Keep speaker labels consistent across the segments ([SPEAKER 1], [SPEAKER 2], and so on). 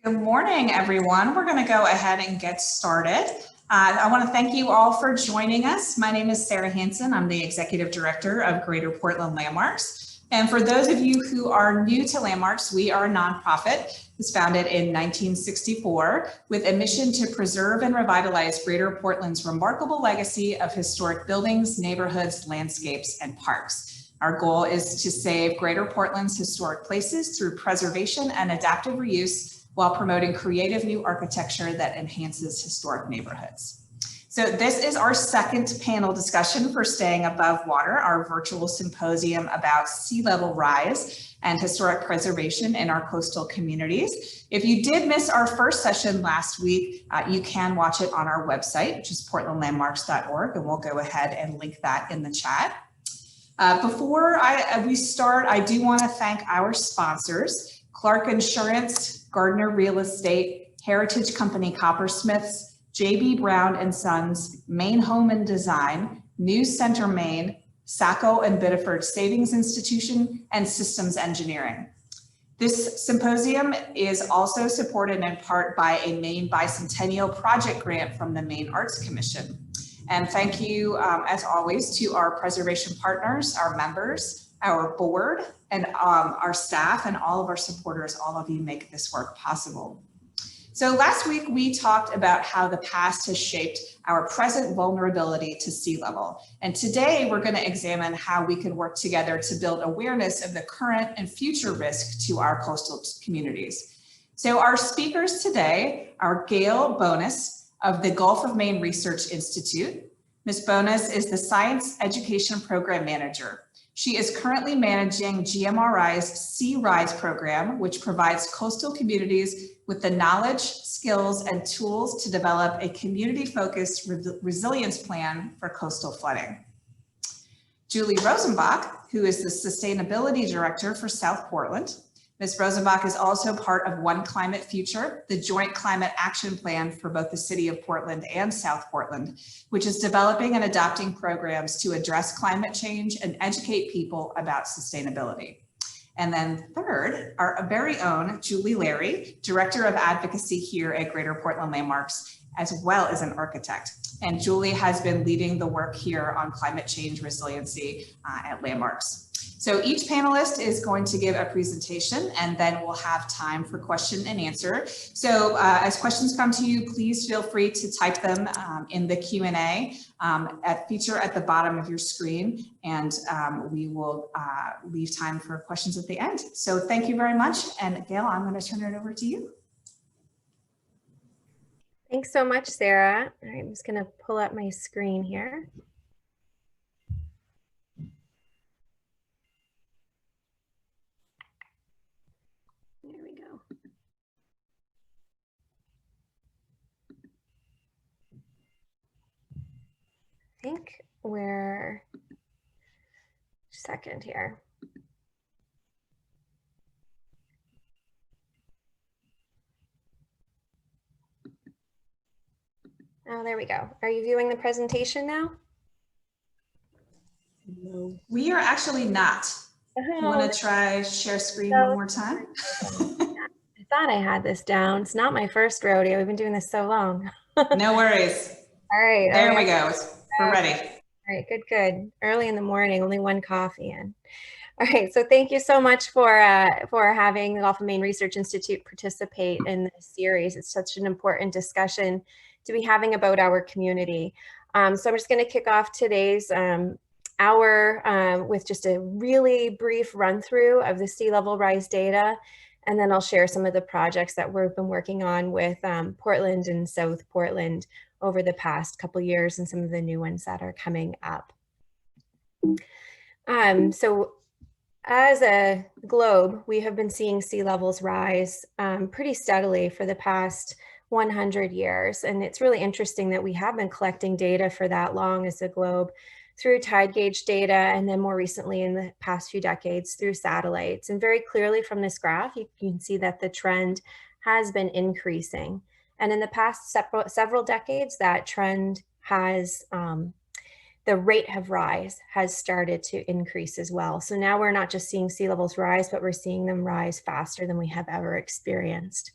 [SPEAKER 1] Good morning, everyone. We're going to go ahead and get started. I want to thank you all for joining us. My name is Sarah Hansen. I'm the Executive Director of Greater Portland Landmarks. And for those of you who are new to Landmarks, we are a nonprofit. It was founded in 1964 with a mission to preserve and revitalize Greater Portland's remarkable legacy of historic buildings, neighborhoods, landscapes, and parks. Our goal is to save Greater Portland's historic places through preservation and adaptive reuse, while promoting creative new architecture that enhances historic neighborhoods. So this is our second panel discussion for Staying Above Water, our virtual symposium about sea level rise and historic preservation in our coastal communities. If you did miss our first session last week, you can watch it on our website, which is portlandlandmarks.org, and we'll go ahead and link that in the chat. Before we start, I do want to thank our sponsors, Clark Insurance, Gardner Real Estate, Heritage Company Coppersmiths, J.B. Brown and Sons, Maine Home and Design, News Center Maine, Sacco and Biddeford Savings Institution, and Systems Engineering. This symposium is also supported in part by a Maine Bicentennial Project grant from the Maine Arts Commission. And thank you, as always, to our preservation partners, our members, our board, and our staff, and all of our supporters. All of you make this work possible. So last week we talked about how the past has shaped our present vulnerability to sea level. And today we're going to examine how we can work together to build awareness of the current and future risk to our coastal communities. So our speakers today are Gayle Bowness of the Gulf of Maine Research Institute. Ms. Bowness is the Science Education Program Manager. She is currently managing GMRI's Sea Rise program, which provides coastal communities with the knowledge, skills, and tools to develop a community-focused resilience plan for coastal flooding. Julie Rosenbach, who is the Sustainability Director for South Portland. Ms. Rosenbach is also part of One Climate Future, the joint climate action plan for both the City of Portland and South Portland, which is developing and adopting programs to address climate change and educate people about sustainability. And then third, our very own Julie Larry, Director of Advocacy here at Greater Portland Landmarks, as well as an architect. And Julie has been leading the work here on climate change resiliency at Landmarks. So each panelist is going to give a presentation, and then we'll have time for question and answer. So as questions come to you, please feel free to type them in the Q&A feature at the bottom of your screen, and we will leave time for questions at the end. So thank you very much. And Gayle, I'm going to turn it over to you.
[SPEAKER 2] Thanks so much, Sarah. All right, I'm just going to pull up my screen here. There we go. I think we're second here. Oh, there we go. Are you viewing the presentation now?
[SPEAKER 1] No. We are actually not. You want to try share screen one more time?
[SPEAKER 2] I thought I had this down. It's not my first rodeo. We've been doing this so long.
[SPEAKER 1] No worries.
[SPEAKER 2] All right.
[SPEAKER 1] There we go. We're ready.
[SPEAKER 2] All right, good. Early in the morning, only one coffee in. All right, so thank you so much for having the Gulf of Maine Research Institute participate in this series. It's such an important discussion to be having about our community. So I'm just going to kick off today's hour with just a really brief run through of the sea level rise data, and then I'll share some of the projects that we've been working on with Portland and South Portland over the past couple years, and some of the new ones that are coming up. So as a globe, we have been seeing sea levels rise pretty steadily for the past 100 years. And it's really interesting that we have been collecting data for that long as a globe through tide gauge data, and then more recently in the past few decades through satellites. And very clearly from this graph, you can see that the trend has been increasing. And in the past several decades, that trend has, the rate of rise has started to increase as well. So now we're not just seeing sea levels rise, but we're seeing them rise faster than we have ever experienced.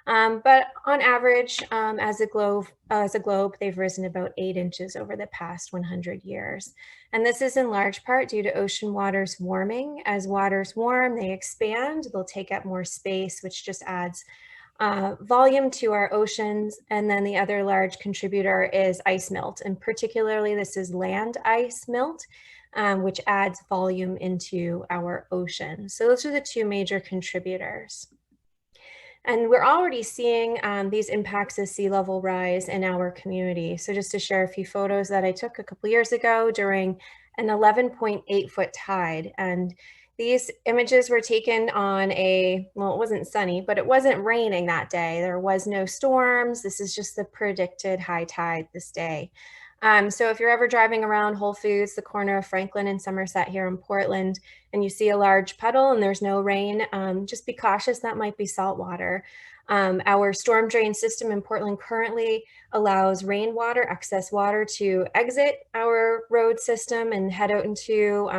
[SPEAKER 2] But on average, as a globe, they've risen about 8 inches over the past 100 years. And this is in large part due to ocean waters warming. As waters warm, they expand, they'll take up more space, which just adds volume to our oceans. And then the other large contributor is ice melt. And particularly this is land ice melt, which adds volume into our ocean. So those are the two major contributors. And we're already seeing these impacts of sea level rise in our community. So just to share a few photos that I took a couple years ago during an 11.8-foot tide. And these images were taken on well, it wasn't sunny, but it wasn't raining that day. There was no storms. This is just the predicted high tide this day. So if you're ever driving around Whole Foods, the corner of Franklin and Somerset here in Portland, and you see a large puddle and there's no rain, just be cautious, that might be salt water. Our storm drain system in Portland currently allows rainwater, excess water, to exit our road system and head out into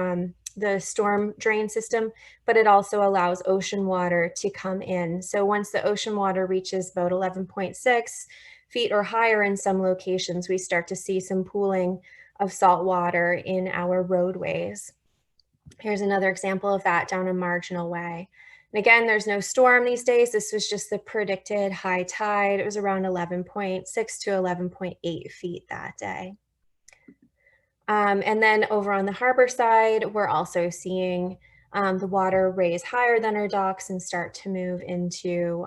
[SPEAKER 2] the storm drain system, but it also allows ocean water to come in. So once the ocean water reaches about 11.6 feet or higher in some locations, we start to see some pooling of salt water in our roadways. Here's another example of that down a Marginal Way. And again, there's no storm these days. This was just the predicted high tide. It was around 11.6 to 11.8 feet that day. And then over on the harbor side, we're also seeing the water raise higher than our docks and start to move into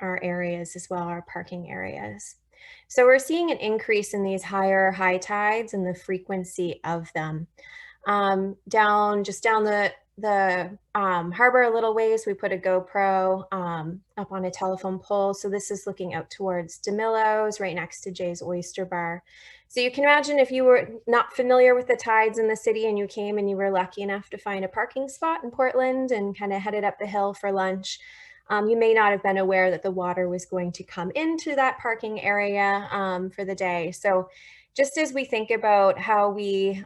[SPEAKER 2] our areas as well, our parking areas. So we're seeing an increase in these higher high tides and the frequency of them. Down the harbor a little ways, we put a GoPro up on a telephone pole. So this is looking out towards DeMillo's, right next to Jay's Oyster Bar. So you can imagine if you were not familiar with the tides in the city and you came and you were lucky enough to find a parking spot in Portland and kind of headed up the hill for lunch, you may not have been aware that the water was going to come into that parking area for the day. So just as we think about how we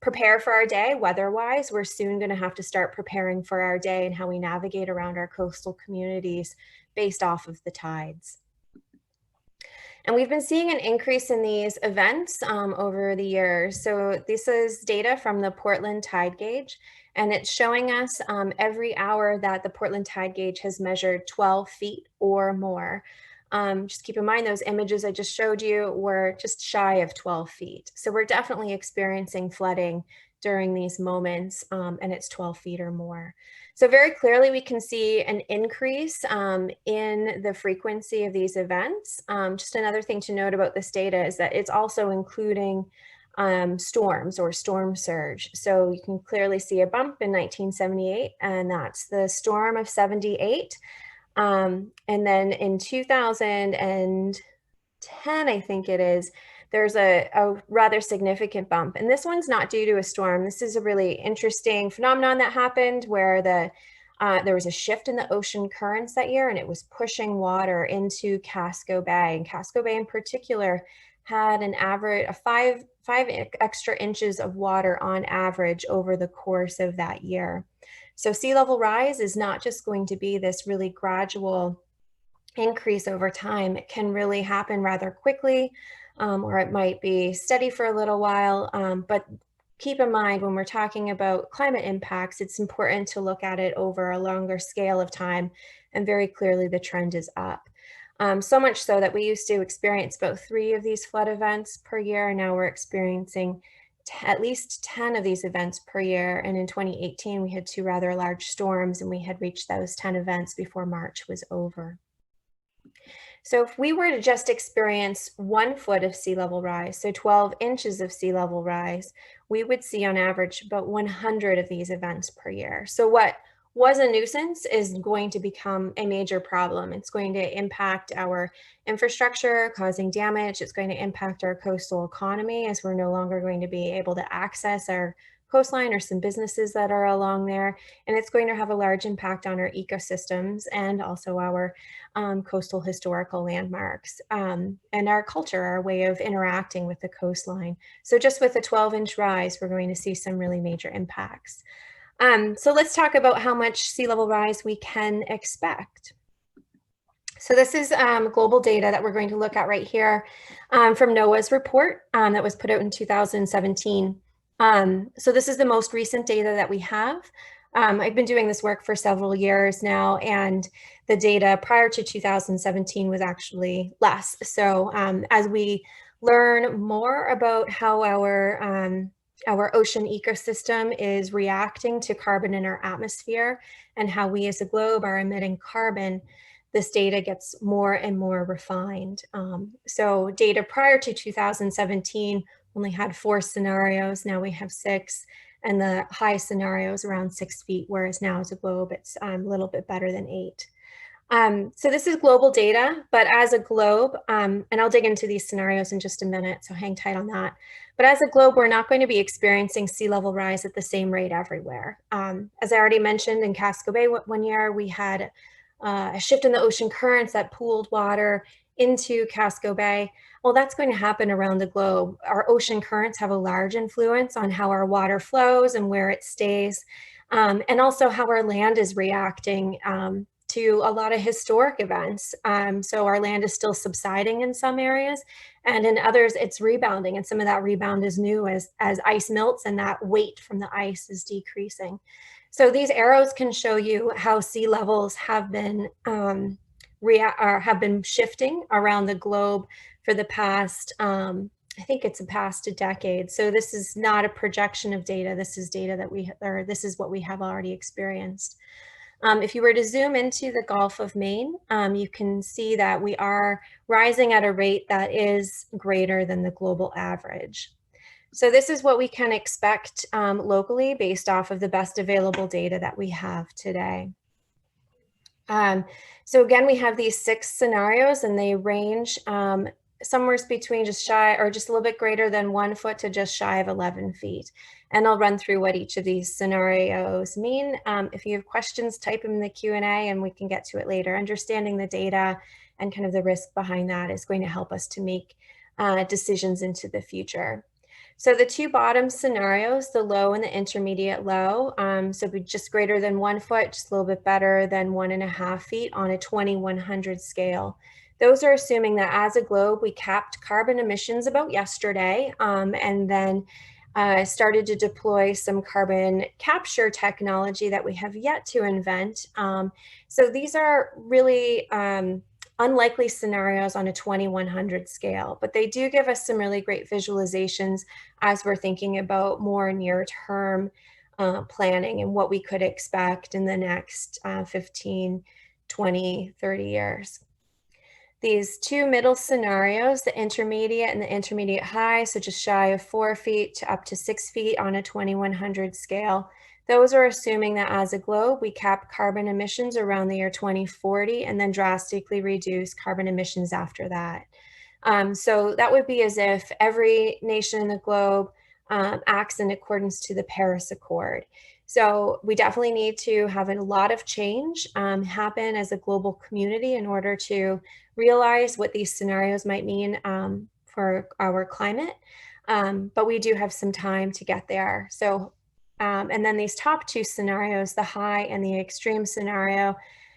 [SPEAKER 2] prepare for our day weather-wise, we're soon going to have to start preparing for our day and how we navigate around our coastal communities based off of the tides. And we've been seeing an increase in these events over the years. So this is data from the Portland Tide Gauge, and it's showing us every hour that the Portland Tide Gauge has measured 12 feet or more. Just keep in mind those images I just showed you were just shy of 12 feet. So we're definitely experiencing flooding during these moments, and it's 12 feet or more. So very clearly we can see an increase in the frequency of these events. Just another thing to note about this data is that it's also including storms or storm surge. So you can clearly see a bump in 1978, and that's the storm of 78. And then in 2010, I think it is, there's a rather significant bump. And this one's not due to a storm. This is a really interesting phenomenon that happened where there was a shift in the ocean currents that year, and it was pushing water into Casco Bay. And Casco Bay in particular had an average of five extra inches of water on average over the course of that year. So sea level rise is not just going to be this really gradual increase over time. It can really happen rather quickly, or it might be steady for a little while. But keep in mind, when we're talking about climate impacts, it's important to look at it over a longer scale of time. And very clearly, the trend is up. So much so that we used to experience about 3 of these flood events per year. And now we're experiencing at least 10 of these events per year. And in 2018, we had 2 rather large storms, and we had reached those 10 events before March was over. So if we were to just experience 1 foot of sea level rise, so 12 inches of sea level rise, we would see on average about 100 of these events per year. So what was a nuisance is going to become a major problem. It's going to impact our infrastructure, causing damage. It's going to impact our coastal economy, as we're no longer going to be able to access our coastline or some businesses that are along there. And it's going to have a large impact on our ecosystems and also our coastal historical landmarks and our culture, our way of interacting with the coastline. So just with a 12-inch rise, we're going to see some really major impacts. So let's talk about how much sea level rise we can expect. So this is global data that we're going to look at right here from NOAA's report that was put out in 2017. So this is the most recent data that we have. I've been doing this work for several years now, and the data prior to 2017 was actually less. So as we learn more about how our ocean ecosystem is reacting to carbon in our atmosphere and how we as a globe are emitting carbon, this data gets more and more refined. So data prior to 2017 only had 4 scenarios. Now we have 6, and the high scenarios around 6 feet, whereas now as a globe, it's a little bit better than 8. So this is global data, but as a globe, and I'll dig into these scenarios in just a minute, so hang tight on that. But as a globe, we're not going to be experiencing sea level rise at the same rate everywhere. As I already mentioned, in Casco Bay one year, we had a shift in the ocean currents that pooled water into Casco Bay. Well, that's going to happen around the globe. Our ocean currents have a large influence on how our water flows and where it stays, and also how our land is reacting to a lot of historic events. So our land is still subsiding in some areas, and in others it's rebounding, and some of that rebound is new as ice melts and that weight from the ice is decreasing. So these arrows can show you how sea levels have been shifting around the globe for the past, I think it's past a decade. So this is not a projection of data. This is data that this is what we have already experienced. If you were to zoom into the Gulf of Maine, you can see that we are rising at a rate that is greater than the global average. So this is what we can expect locally based off of the best available data that we have today. So again, we have these 6 scenarios, and they range somewhere between just shy or just a little bit greater than 1 foot to just shy of 11 feet. And I'll run through what each of these scenarios mean. If you have questions, type them in the Q&A and we can get to it later. Understanding the data and kind of the risk behind that is going to help us to make decisions into the future. So the 2 bottom scenarios, the low and the intermediate low, so be just greater than 1 foot, just a little bit better than 1.5 feet on a 2100 scale. Those are assuming that as a globe, we capped carbon emissions about yesterday, and then started to deploy some carbon capture technology that we have yet to invent. So these are really unlikely scenarios on a 2100 scale, but they do give us some really great visualizations as we're thinking about more near-term planning and what we could expect in the next 15, 20, 30 years. These 2 middle scenarios, the intermediate and the intermediate high, so just shy of 4 feet to up to 6 feet on a 2100 scale, those are assuming that as a globe, we cap carbon emissions around the year 2040 and then drastically reduce carbon emissions after that. So that would be as if every nation in the globe acts in accordance to the Paris Accord. So we definitely need to have a lot of change happen as a global community in order to realize what these scenarios might mean for our climate. But we do have some time to get there. So, and then these top 2 scenarios, the high and the extreme scenario,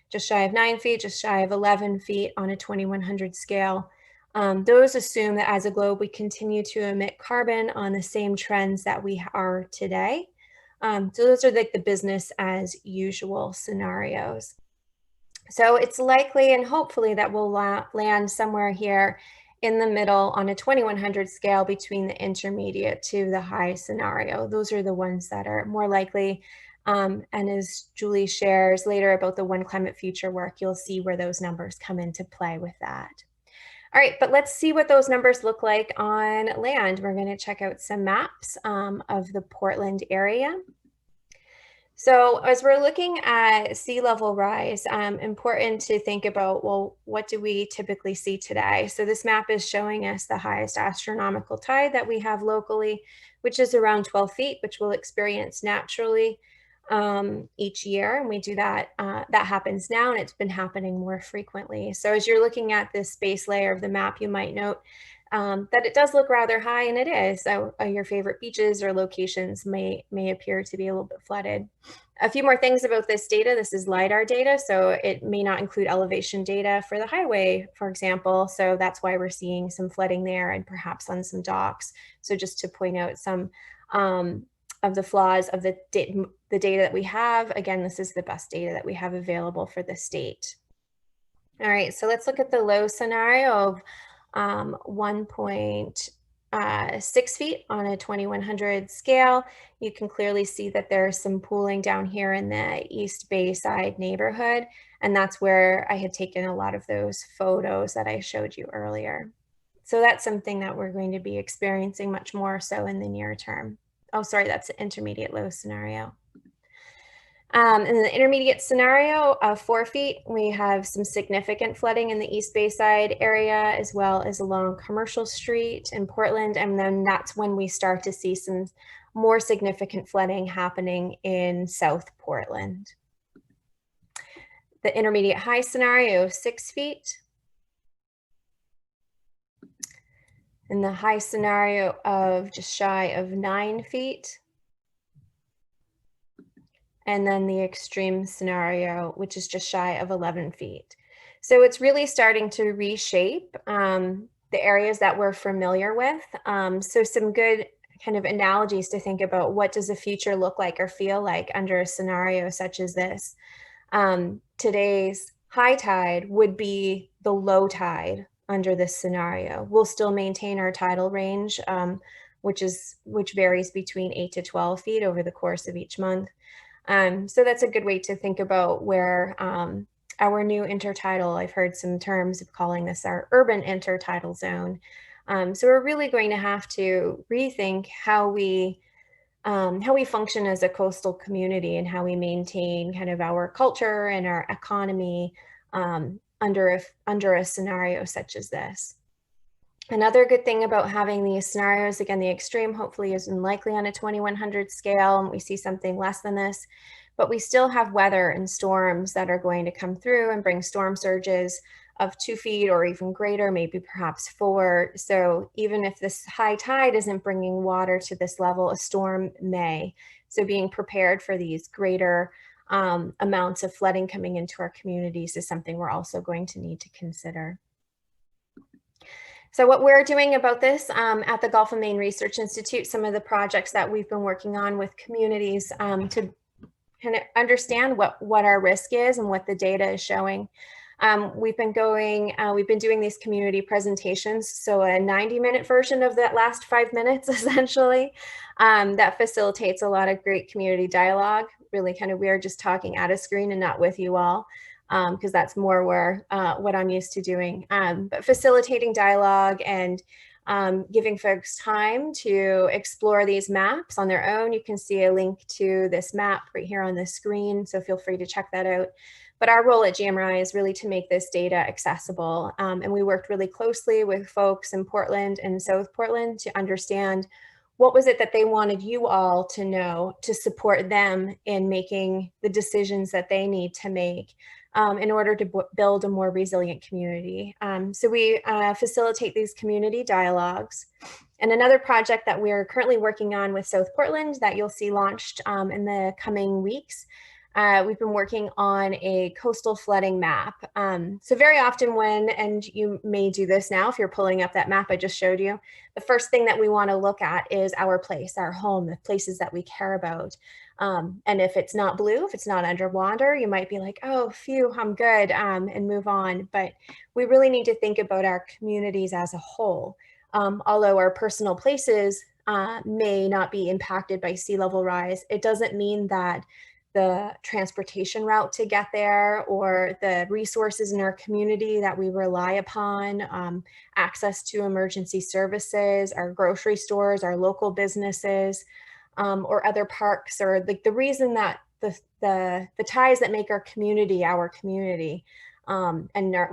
[SPEAKER 2] just shy of 9 feet, just shy of 11 feet on a 2100 scale. Those assume that as a globe, we continue to emit carbon on the same trends that we are today. So those are like the business as usual scenarios. So it's likely and hopefully that we'll land somewhere here in the middle on a 2100 scale between the intermediate to the high scenario. Those are the ones that are more likely. And as Julie shares later about the One Climate Future work, you'll see where those numbers come into play with that. All right, but let's see what those numbers look like on land. We're going to check out some maps of the Portland area. So as we're looking at sea level rise, important to think about, well, what do we typically see today? So this map is showing us the highest astronomical tide that we have locally, which is around 12 feet, which we'll experience naturally each year. And we do that, that happens now, and it's been happening more frequently. So as you're looking at this base layer of the map, you might note that it does look rather high, and it is. So your favorite beaches or locations may appear to be a little bit flooded. A few more things about this data. This is LiDAR data, so it may not include elevation data for the highway, for example. So that's why we're seeing some flooding there and perhaps on some docks. So just to point out some of the flaws of the data that we have. Again, this is the best data that we have available for the state. All right, so let's look at the low scenario of 1.6 feet on a 2100 scale. You can clearly see that there's some pooling down here in the East Bayside neighborhood, and that's where I had taken a lot of those photos that I showed you earlier. So that's something that we're going to be experiencing much more so in the near term. Oh, sorry, that's the intermediate low scenario. In the intermediate scenario of 4 feet, we have some significant flooding in the East Bayside area, as well as along Commercial Street in Portland. And then that's when we start to see some more significant flooding happening in South Portland. The intermediate high scenario of 6 feet. And the high scenario of just shy of 9 feet. And then the extreme scenario, which is just shy of 11 feet. So it's really starting to reshape the areas that we're familiar with. So some good kind of analogies to think about: what does the future look like or feel like under a scenario such as this? Today's high tide would be the low tide under this scenario. We'll still maintain our tidal range, which varies between 8 to 12 feet over the course of each month. So that's a good way to think about where our new intertidal, I've heard some terms of calling this our urban intertidal zone. So we're really going to have to rethink how we function as a coastal community and how we maintain kind of our culture and our economy under a scenario such as this. Another good thing about having these scenarios, again, the extreme hopefully is unlikely on a 2100 scale, and we see something less than this, but we still have weather and storms that are going to come through and bring storm surges of 2 feet or even greater, maybe perhaps 4. So even if this high tide isn't bringing water to this level, a storm may. So being prepared for these greater amounts of flooding coming into our communities is something we're also going to need to consider. So what we're doing about this at the Gulf of Maine Research Institute, some of the projects that we've been working on with communities to kind of understand what our risk is and what the data is showing. We've been doing these community presentations, so a 90-minute version of that last 5 minutes, essentially, that facilitates a lot of great community dialogue. Really kind of, we are just talking at a screen and not with you all. Because that's more where what I'm used to doing. But facilitating dialogue and giving folks time to explore these maps on their own. You can see a link to this map right here on the screen, so feel free to check that out. But our role at GMRI is really to make this data accessible. And we worked really closely with folks in Portland and South Portland to understand what was it that they wanted you all to know to support them in making the decisions that they need to make in order to build a more resilient community. So we facilitate these community dialogues. And another project that we're currently working on with South Portland that you'll see launched in the coming weeks, we've been working on a coastal flooding map. So very often and you may do this now if you're pulling up that map I just showed you, the first thing that we want to look at is our place, our home, the places that we care about. And if it's not blue, if it's not underwater, you might be like, oh, phew, I'm good, and move on. But we really need to think about our communities as a whole. Although our personal places may not be impacted by sea level rise, it doesn't mean that the transportation route to get there or the resources in our community that we rely upon, access to emergency services, our grocery stores, our local businesses, or other parks, or like the reason that the ties that make our community, and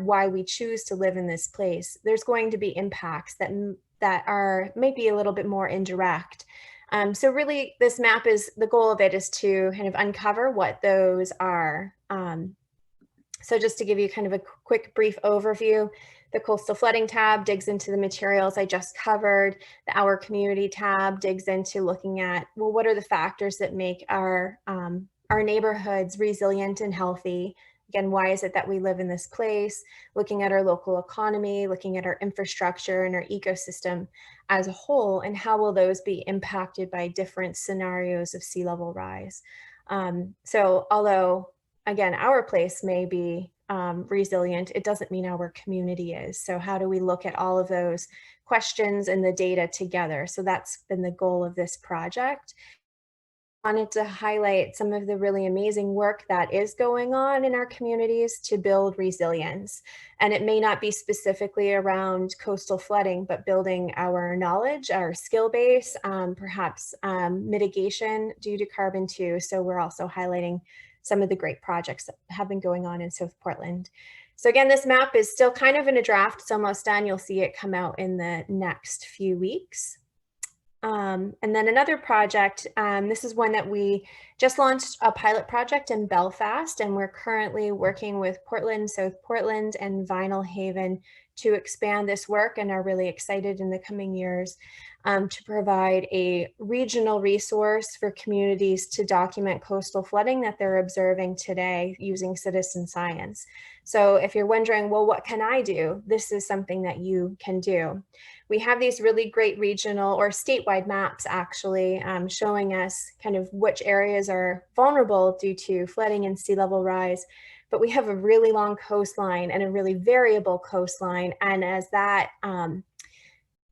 [SPEAKER 2] why we choose to live in this place, there's going to be impacts that are maybe a little bit more indirect. So really this map the goal of it is to kind of uncover what those are, So just to give you kind of a quick brief overview, the coastal flooding tab digs into the materials I just covered. The Our Community tab digs into looking at, well, what are the factors that make our neighborhoods resilient and healthy? Again, why is it that we live in this place? Looking at our local economy, looking at our infrastructure and our ecosystem as a whole, and how will those be impacted by different scenarios of sea level rise? So although, again, our place may be resilient, it doesn't mean our community is. So how do we look at all of those questions and the data together? So that's been the goal of this project. Wanted to highlight some of the really amazing work that is going on in our communities to build resilience. And it may not be specifically around coastal flooding, but building our knowledge, our skill base, perhaps mitigation due to carbon too. So we're also highlighting some of the great projects that have been going on in South Portland. So again, this map is still kind of in a draft. It's almost done. You'll see it come out in the next few weeks. And then another project, this is one that we just launched a pilot project in Belfast, and we're currently working with Portland, South Portland, and Vinyl Haven to expand this work, and are really excited in the coming years to provide a regional resource for communities to document coastal flooding that they're observing today using citizen science. So if you're wondering, well, what can I do? This is something that you can do. We have these really great regional or statewide maps actually showing us kind of which areas are vulnerable due to flooding and sea level rise. But we have a really long coastline and a really variable coastline. And as that,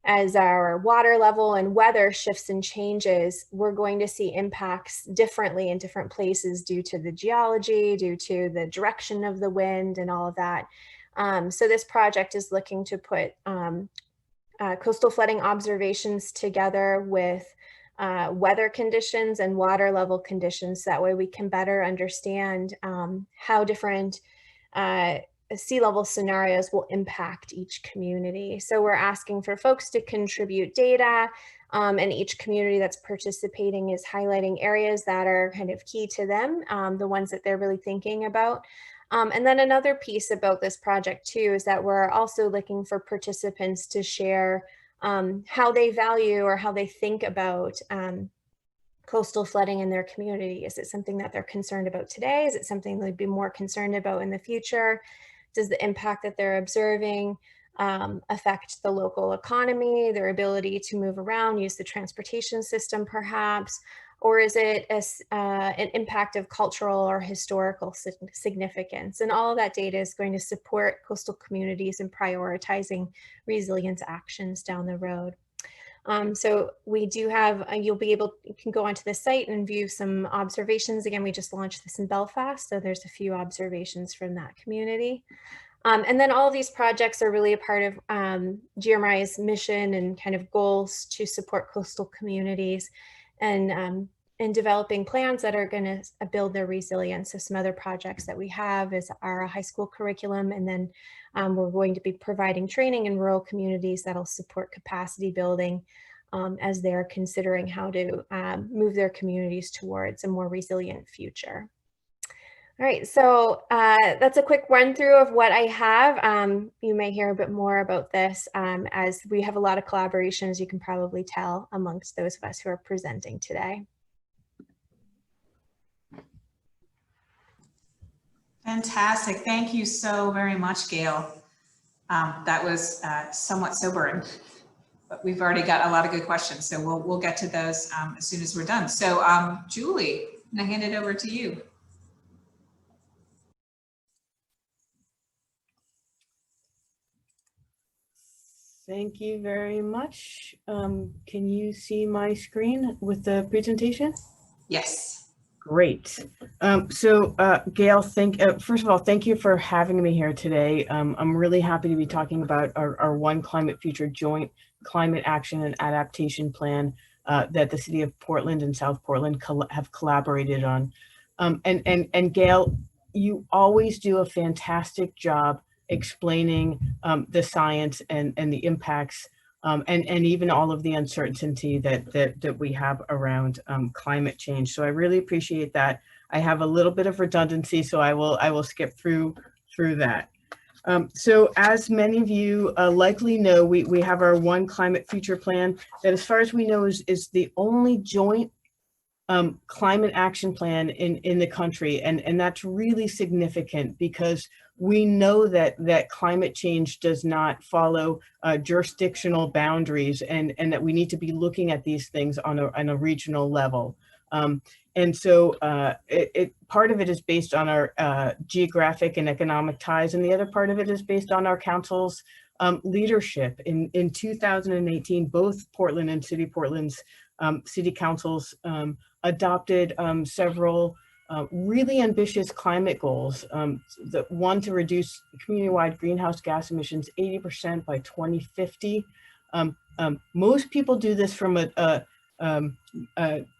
[SPEAKER 2] as our water level and weather shifts and changes, we're going to see impacts differently in different places due to the geology, due to the direction of the wind and all of that. So this project is looking to put coastal flooding observations together with weather conditions and water level conditions. That way we can better understand how different sea level scenarios will impact each community. So we're asking for folks to contribute data, and each community that's participating is highlighting areas that are kind of key to them, the ones that they're really thinking about. And then another piece about this project too is that we're also looking for participants to share how they value or how they think about coastal flooding in their community. Is it something that they're concerned about today? Is it something they'd be more concerned about in the future? Does the impact that they're observing affect the local economy, their ability to move around, use the transportation system perhaps? Or is it an impact of cultural or historical significance? And all of that data is going to support coastal communities in prioritizing resilience actions down the road. So we do have, you can go onto the site and view some observations. Again, we just launched this in Belfast, so there's a few observations from that community. And then all of these projects are really a part of GMRI's mission and kind of goals to support coastal communities and developing plans that are going to build their resilience. So some other projects that we have is our high school curriculum, and then we're going to be providing training in rural communities that'll support capacity building as they're considering how to move their communities towards a more resilient future. All right, so that's a quick run through of what I have. You may hear a bit more about this as we have a lot of collaborations, you can probably tell, amongst those of us who are presenting today.
[SPEAKER 1] Fantastic. Thank you so very much, Gayle. That was somewhat sobering, but we've already got a lot of good questions, so we'll get to those as soon as we're done. So Julie, I'm gonna hand it over to you.
[SPEAKER 3] Thank you very much. Can you see my screen with the presentation?
[SPEAKER 1] Yes.
[SPEAKER 3] Great. Gayle, first of all, thank you for having me here today. I'm really happy to be talking about our One Climate Future joint climate action and adaptation plan that the city of Portland and South Portland have collaborated on. And Gayle, you always do a fantastic job explaining the science and the impacts and even all of the uncertainty that we have around climate change. So I really appreciate that. I have a little bit of redundancy, so I will skip through through that. So as many of you likely know, we have our One Climate Future Plan that, as far as we know, is the only joint climate action plan in the country. And that's really significant because we know that climate change does not follow jurisdictional boundaries, and that we need to be looking at these things on a regional level. And so part of it is based on our geographic and economic ties, and the other part of it is based on our council's leadership. In 2018, both Portland and City Portland's city councils adopted several really ambitious climate goals. The one to reduce community-wide greenhouse gas emissions 80% by 2050. Most people do this from a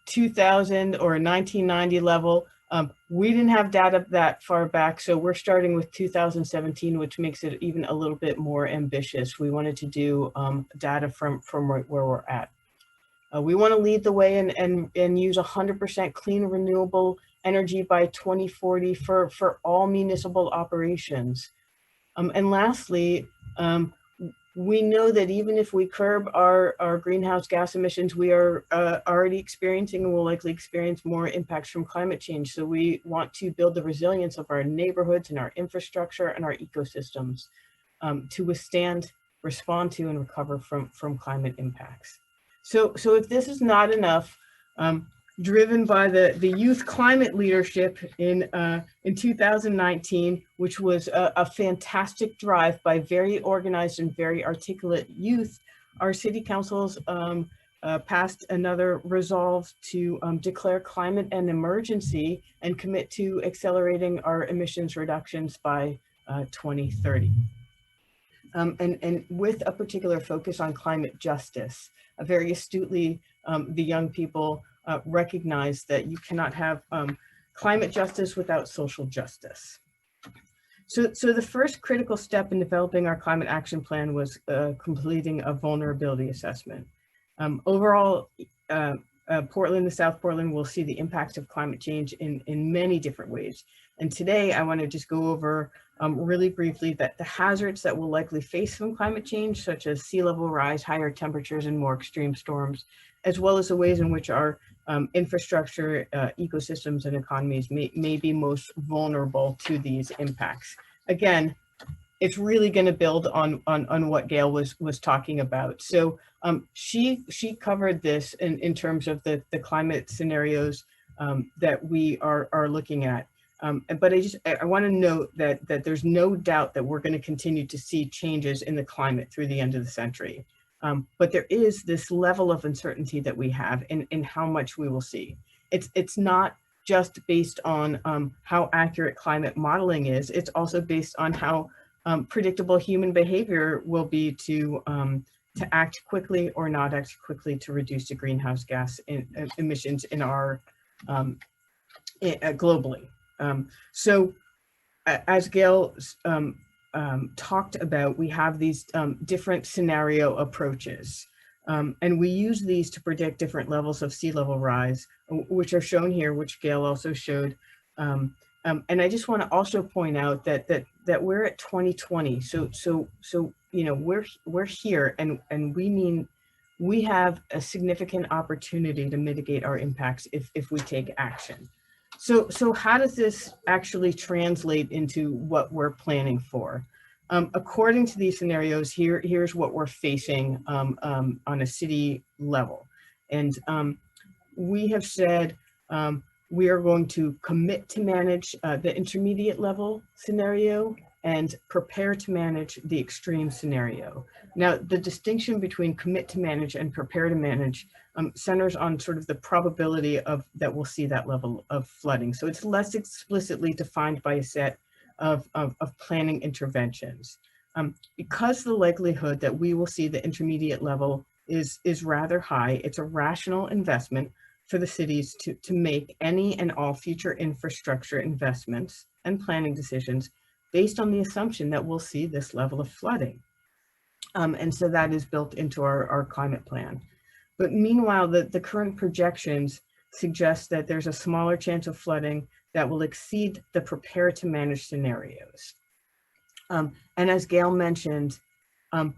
[SPEAKER 3] 2000 or a 1990 level. We didn't have data that far back, so we're starting with 2017, which makes it even a little bit more ambitious. We wanted to do data from where we're at. We want to lead the way and use 100% clean renewable energy by 2040 for all municipal operations. And lastly, we know that even if we curb our greenhouse gas emissions, we are already experiencing and will likely experience more impacts from climate change. So we want to build the resilience of our neighborhoods and our infrastructure and our ecosystems to withstand, respond to, and recover from climate impacts. So if this is not enough, driven by the youth climate leadership in 2019, which was a fantastic drive by very organized and very articulate youth, our city councils passed another resolve to declare climate an emergency and commit to accelerating our emissions reductions by 2030. And with a particular focus on climate justice. Very astutely, the young people recognize that you cannot have climate justice without social justice. So the first critical step in developing our climate action plan was completing a vulnerability assessment. Overall, Portland, the South Portland, will see the impacts of climate change in many different ways. And today I want to just go over really briefly that the hazards that we'll likely face from climate change, such as sea level rise, higher temperatures, and more extreme storms, as well as the ways in which our infrastructure, ecosystems, and economies may be most vulnerable to these impacts. Again, it's really going to build on what Gayle was talking about. So she covered this in terms of the climate scenarios that we are looking at. But I want to note that there's no doubt that we're going to continue to see changes in the climate through the end of the century. But there is this level of uncertainty that we have in how much we will see. It's not just based on how accurate climate modeling is. It's also based on how predictable human behavior will be to act quickly or not act quickly to reduce the greenhouse gas emissions in our globally. So as Gayle talked about, we have these different scenario approaches, and we use these to predict different levels of sea level rise, which are shown here, which Gayle also showed. And I just want to also point out that we're at 2020, so you know we're here, and we have a significant opportunity to mitigate our impacts if we take action. So how does this actually translate into what we're planning for? According to these scenarios, here's what we're facing on a city level. And we have said we are going to commit to manage the intermediate level scenario and prepare to manage the extreme scenario. Now, the distinction between commit to manage and prepare to manage centers on sort of the probability that we'll see that level of flooding. So it's less explicitly defined by a set of planning interventions. Because the likelihood that we will see the intermediate level is rather high, it's a rational investment for the cities to make any and all future infrastructure investments and planning decisions based on the assumption that we'll see this level of flooding. And so that is built into our climate plan. But meanwhile, the current projections suggest that there's a smaller chance of flooding that will exceed the prepare to manage scenarios. And as Gayle mentioned, um,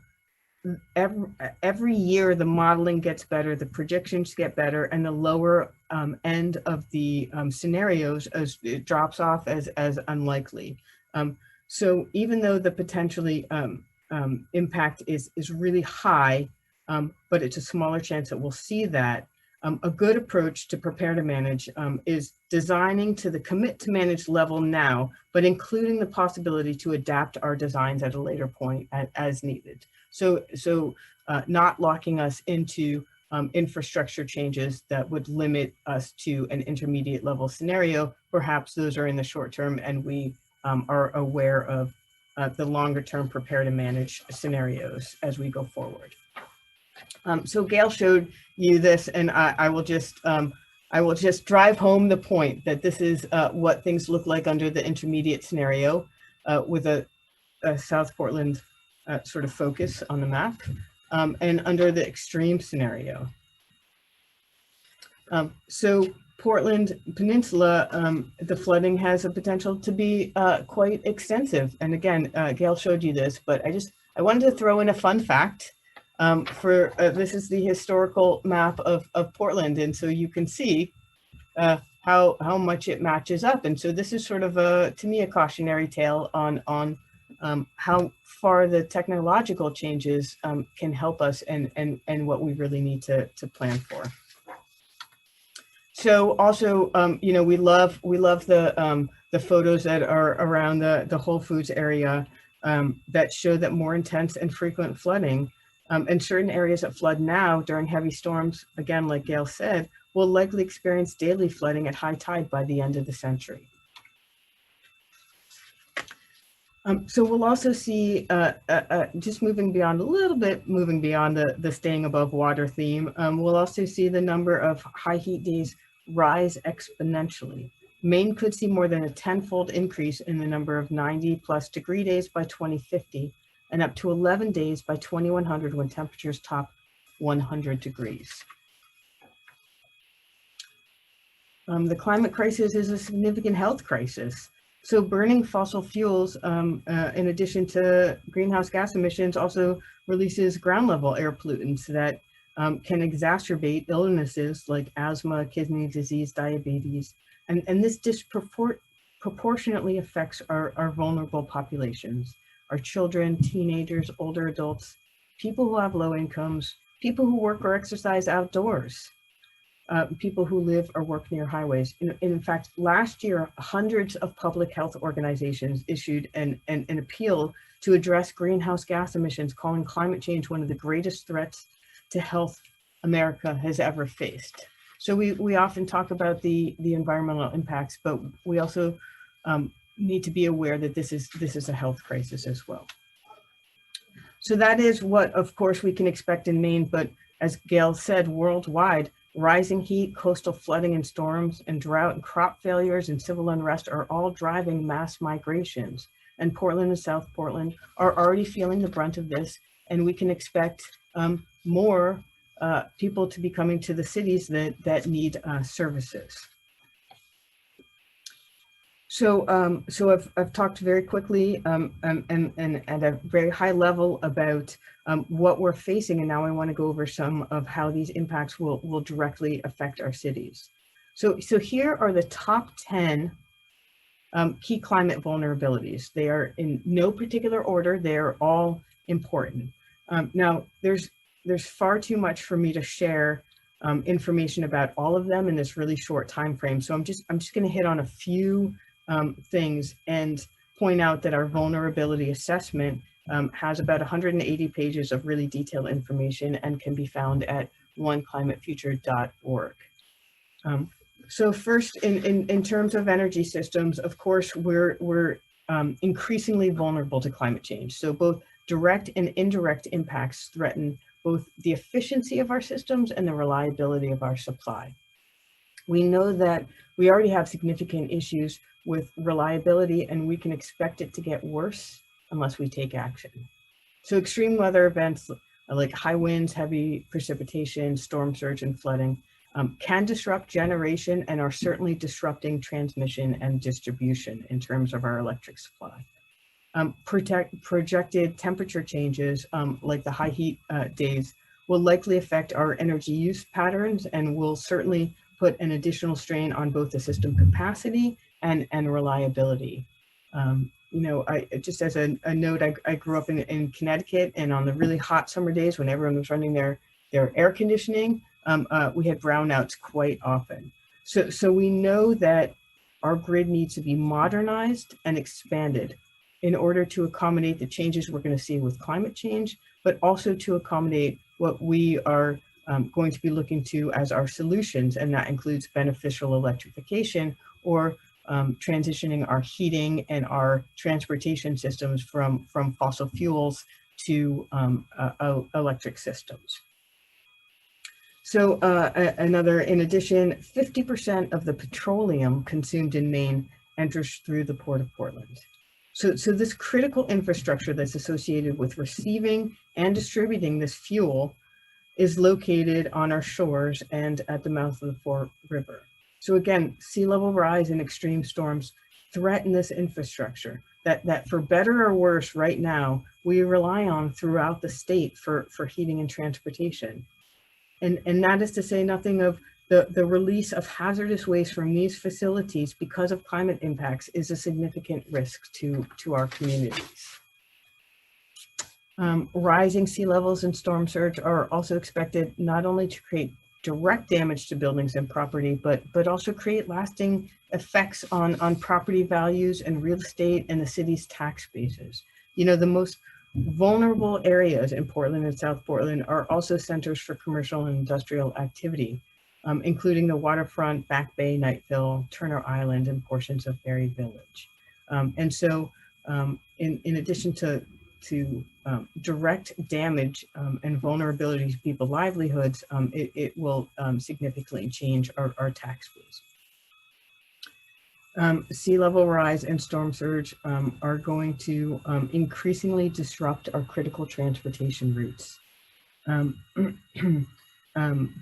[SPEAKER 3] every year the modeling gets better, the predictions get better, and the lower end of the scenarios as it drops off as unlikely. So even though the potentially impact is really high, but it's a smaller chance that we'll see that, a good approach to prepare to manage is designing to the commit to manage level now, but including the possibility to adapt our designs at a later point as needed. So not locking us into infrastructure changes that would limit us to an intermediate level scenario. Perhaps those are in the short term, and we are aware of the longer term prepare to manage scenarios as we go forward. So Gayle showed you this, and I will just drive home the point that this is what things look like under the intermediate scenario with a South Portland sort of focus on the map, and under the extreme scenario. So Portland Peninsula, the flooding has a potential to be quite extensive. And again, Gayle showed you this, but I wanted to throw in a fun fact. This is the historical map of Portland, and so you can see how much it matches up. And so this is sort of to me a cautionary tale on how far the technological changes can help us and what we really need to plan for. So also, you know, we love the photos that are around the Whole Foods area that show that more intense and frequent flooding in certain areas that flood now during heavy storms, again, like Gayle said, will likely experience daily flooding at high tide by the end of the century. So we'll also see, just moving beyond a little bit, moving beyond the staying above water theme, we'll also see the number of high heat days rise exponentially. Maine could see more than a 10-fold increase in the number of 90+ degree days by 2050, and up to 11 days by 2100 when temperatures top 100 degrees. The climate crisis is a significant health crisis. So burning fossil fuels, in addition to greenhouse gas emissions, also releases ground level air pollutants that can exacerbate illnesses like asthma, kidney disease, diabetes, and this disproportionately affects our vulnerable populations, our children, teenagers, older adults, people who have low incomes, people who work or exercise outdoors, people who live or work near highways. In fact, last year, hundreds of public health organizations issued an appeal to address greenhouse gas emissions, calling climate change one of the greatest threats to health America has ever faced. So we often talk about the environmental impacts, but we also need to be aware that this is a health crisis as well. So that is what, of course, we can expect in Maine, but as Gayle said, worldwide, rising heat, coastal flooding and storms, and drought and crop failures and civil unrest are all driving mass migrations. And Portland and South Portland are already feeling the brunt of this, and we can expect more people to be coming to the cities that need services. So I've talked very quickly and at a very high level about what we're facing, and now I want to go over some of how these impacts will directly affect our cities. So here are the top 10 key climate vulnerabilities. They are in no particular order. They are all important. Now there's far too much for me to share information about all of them in this really short time frame. So I'm just going to hit on a few things and point out that our vulnerability assessment has about 180 pages of really detailed information and can be found at oneclimatefuture.org. So first, in terms of energy systems, of course, we're increasingly vulnerable to climate change. So both direct and indirect impacts threaten both the efficiency of our systems and the reliability of our supply. We know that we already have significant issues with reliability, and we can expect it to get worse unless we take action. So extreme weather events like high winds, heavy precipitation, storm surge, and flooding can disrupt generation and are certainly disrupting transmission and distribution in terms of our electric supply. Projected temperature changes, like the high heat days, will likely affect our energy use patterns and will certainly put an additional strain on both the system capacity and reliability. You know, just as a note, I grew up in Connecticut, and on the really hot summer days when everyone was running their air conditioning, we had brownouts quite often. So we know that our grid needs to be modernized and expanded in order to accommodate the changes we're going to see with climate change, but also to accommodate what we are going to be looking to as our solutions, and that includes beneficial electrification or transitioning our heating and our transportation systems from fossil fuels to electric systems. So in addition, 50% of the petroleum consumed in Maine enters through the Port of Portland. So this critical infrastructure that's associated with receiving and distributing this fuel is located on our shores and at the mouth of the Fort River. So again, sea level rise and extreme storms threaten this infrastructure that for better or worse right now, we rely on throughout the state for heating and transportation. And that is to say nothing of the release of hazardous waste from these facilities because of climate impacts is a significant risk to our communities. Rising sea levels and storm surge are also expected not only to create direct damage to buildings and property, but also create lasting effects on property values and real estate and the city's tax bases. You know, the most vulnerable areas in Portland and South Portland are also centers for commercial and industrial activity, including the waterfront, Back Bay, Knightville, Turner Island, and portions of Berry Village. And so in addition to direct damage and vulnerability to people's livelihoods, it will significantly change our tax base. Sea level rise and storm surge are going to increasingly disrupt our critical transportation routes.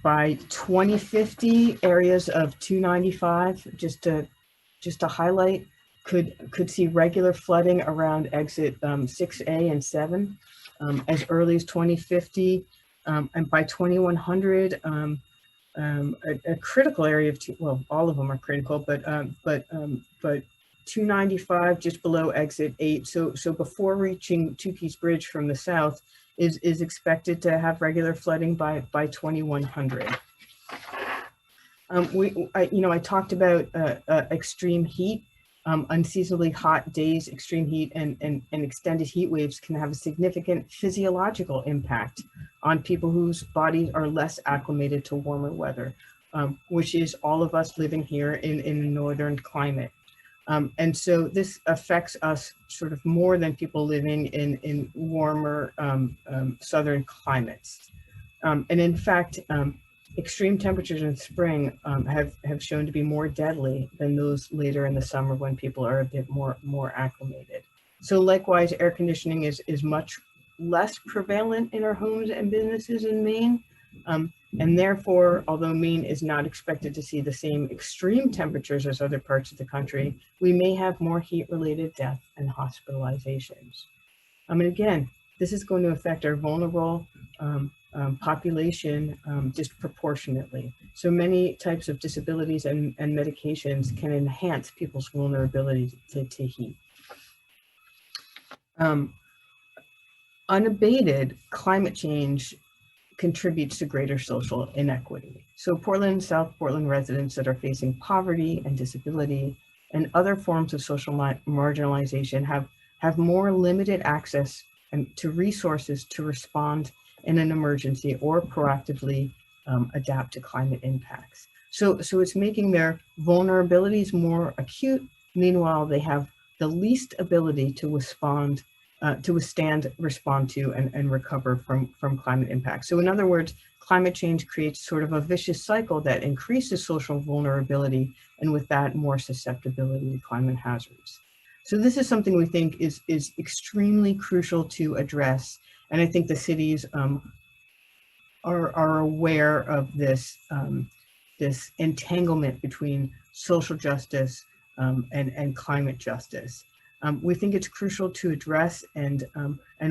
[SPEAKER 3] By 2050, areas of 295, just to highlight, could see regular flooding around exit 6A and 7 as early as 2050, and by 2100, a critical area of well, all of them are critical, but 295 just below exit 8. So before reaching Two Keys Bridge from the south is expected to have regular flooding by 2100. I talked about extreme heat. Unseasonably hot days, extreme heat, and extended heat waves can have a significant physiological impact on people whose bodies are less acclimated to warmer weather, which is all of us living here in a northern climate. And so this affects us sort of more than people living in warmer southern climates. And in fact, extreme temperatures in spring have shown to be more deadly than those later in the summer when people are a bit more acclimated. So likewise, air conditioning is much less prevalent in our homes and businesses in Maine. And therefore, although Maine is not expected to see the same extreme temperatures as other parts of the country, we may have more heat-related death and hospitalizations. And again, this is going to affect our vulnerable population disproportionately. So many types of disabilities and medications can enhance people's vulnerability to heat. Unabated climate change contributes to greater social inequity. So Portland and South Portland residents that are facing poverty and disability and other forms of social marginalization have more limited access to resources to respond in an emergency or proactively adapt to climate impacts. So it's making their vulnerabilities more acute. Meanwhile, they have the least ability to withstand, respond to, and recover from climate impacts. So in other words, climate change creates sort of a vicious cycle that increases social vulnerability, and with that, more susceptibility to climate hazards. So this is something we think is extremely crucial to address. And I think the cities are aware of this, this entanglement between social justice and climate justice. We think it's crucial to address, and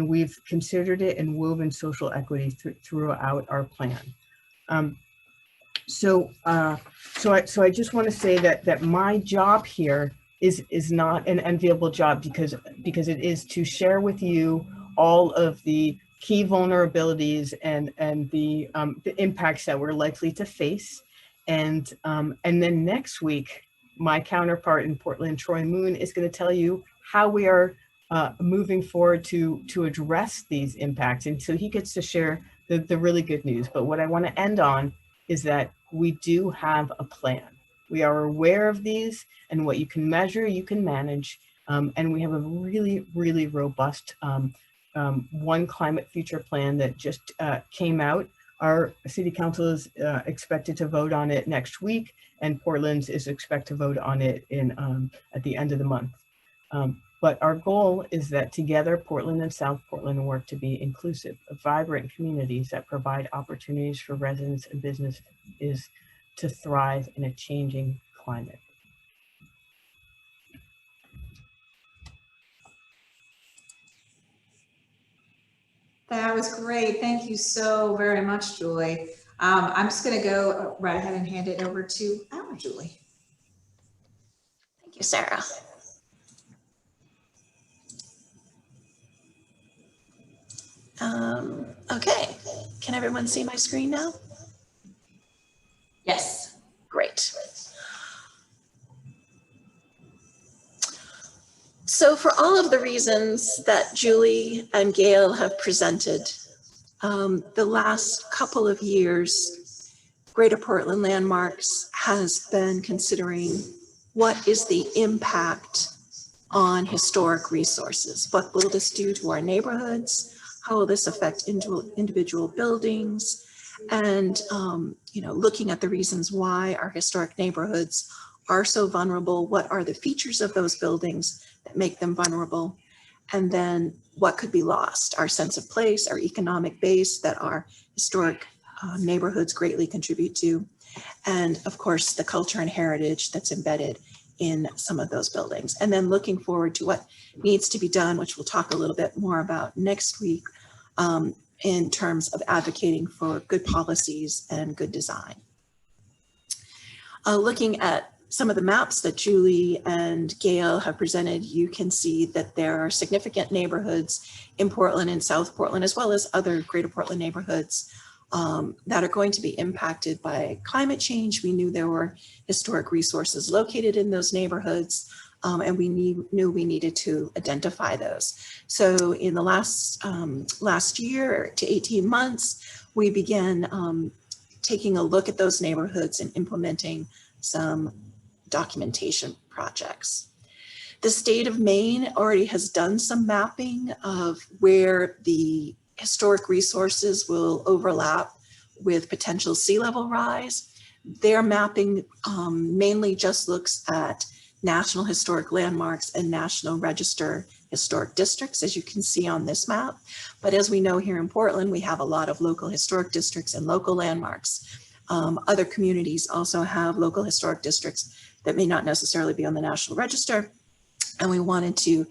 [SPEAKER 3] we've considered it and woven social equity throughout our plan. So I just want to say that my job here is not an enviable job, because it is to share with you all of the key vulnerabilities and the impacts that we're likely to face. And then next week, my counterpart in Portland, Troy Moon, is going to tell you how we are moving forward to address these impacts. And so he gets to share the really good news. But what I want to end on is that we do have a plan. We are aware of these, and what you can measure, you can manage. And we have a really, really robust One Climate Future plan that just came out. Our city council is expected to vote on it next week, and Portland's is expected to vote on it at the end of the month. But our goal is that together, Portland and South Portland work to be inclusive, vibrant communities that provide opportunities for residents and businesses to thrive in a changing climate.
[SPEAKER 1] That was great. Thank you so very much, Julie. I'm just going to go right ahead and hand it over to our Julie.
[SPEAKER 4] Thank you, Sarah. Okay, can everyone see my screen now?
[SPEAKER 1] Yes.
[SPEAKER 4] Great. So for all of the reasons that Julie and Gayle have presented, the last couple of years, Greater Portland Landmarks has been considering what is the impact on historic resources. What will this do to our neighborhoods? How will this affect individual buildings? And looking at the reasons why our historic neighborhoods are so vulnerable. What are the features of those buildings that make them vulnerable? And then what could be lost? Our sense of place, our economic base that our historic neighborhoods greatly contribute to. And of course, the culture and heritage that's embedded in some of those buildings. And then looking forward to what needs to be done, which we'll talk a little bit more about next week, in terms of advocating for good policies and good design. Looking at some of the maps that Julie and Gayle have presented, you can see that there are significant neighborhoods in Portland and South Portland, as well as other Greater Portland neighborhoods that are going to be impacted by climate change. We knew there were historic resources located in those neighborhoods, and we knew we needed to identify those. So in the last year to 18 months, we began taking a look at those neighborhoods and implementing some documentation projects. The state of Maine already has done some mapping of where the historic resources will overlap with potential sea level rise. Their mapping mainly just looks at National Historic Landmarks and National Register historic districts, as you can see on this map. But as we know here in Portland, we have a lot of local historic districts and local landmarks. Other communities also have local historic districts that may not necessarily be on the National Register. And we wanted to